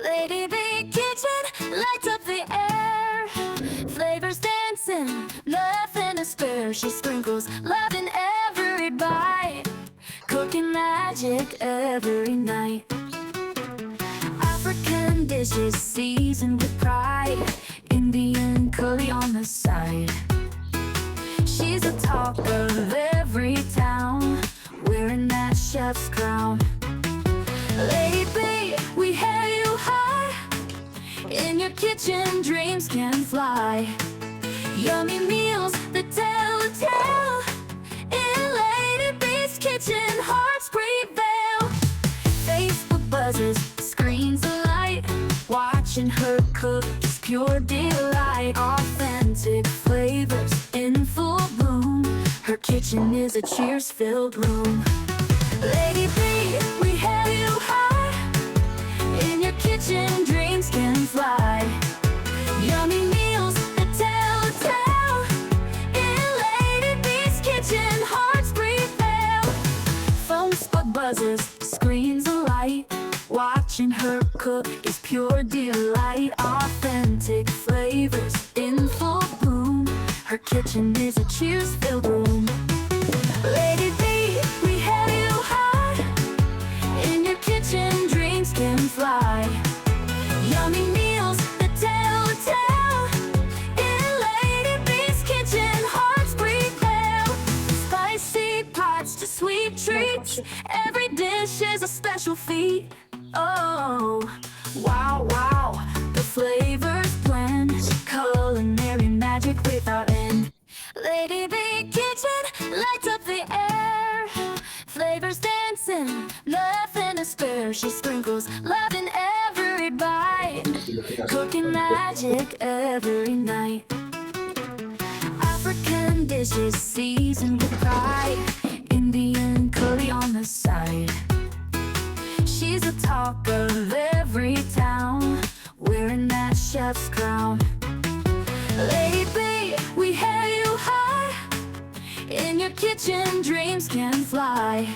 Lady B Kitchen lights up the air. Flavors dancing, nothing to spare. She sprinkles love in every bite, cooking magic every night. African dishes seasoned with pride, Indian curry on the side. She's the talk of every town, wearing that chef's crown. Lady B, we hail you high. In your kitchen, dreams can fly. Yummy meals that tell a tale. In Lady B's kitchen, hearts prevail. Facebook buzzes, screens alight. Watching her cook is pure delight. Authentic flavors in full bloom. Her kitchen is a cheers-filled room. Lady B, we hail you high. In your kitchen, dreams can fly. Yummy meals that tell a tale. In Lady B's kitchen, hearts prevail. Phones but buzzes, screens alight. Watching her cook is pure delight. Authentic flavors in full bloom. Her kitchen is a cheers-filled room. Lady B, we hail you high. In your kitchen, dreams can fly. Yummy meals that tell a tale. In Lady B's kitchen, hearts prevail. Spicy pots to sweet treats. Every dish is a special feat. Oh, wow, wow, the flavors blend. Culinary magic without end. Lady B Kitchen lights up the air. Flavors dancing, nothing to spare. She sprinkles love in every bite, cooking magic every night. African dishes seasoned with pride, Indian curry on the side. She's the talk of every town, wearing that chef's crown. Lady B, we hail you high. In your kitchen, dreams can fly.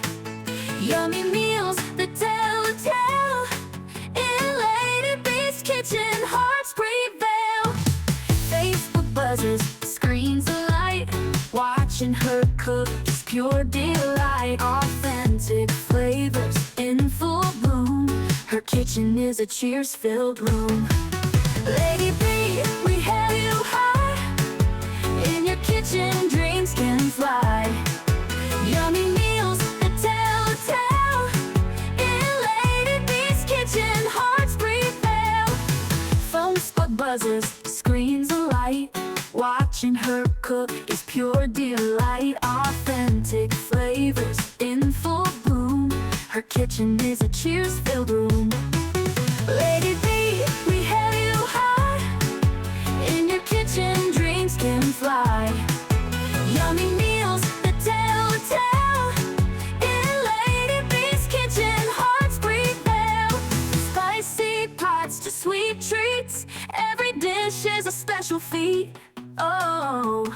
Yummy meals that tell a tale. In Lady B's kitchen, hearts prevail. Facebook buzzes, screens alight. Watching her cook is pure delight. Authentic flavors in full bloom. Her kitchen is a cheers-filled room. Lady B, we hail you high. In your kitchen, dreams can fly. Yummy meals that tell a tale. In Lady B's kitchen, hearts prevail. Phones but buzzes, screens alight. Watching her cook is pure delight. Authentic flavors in full bloom. Her kitchen is a cheers-filled room. Lady B, we hail you high. In your kitchen, dreams can fly. Yummy meals that tell a tale. In Lady B's kitchen, hearts prevail. Spicy pots to sweet treats. Every dish is a special feat. Oh,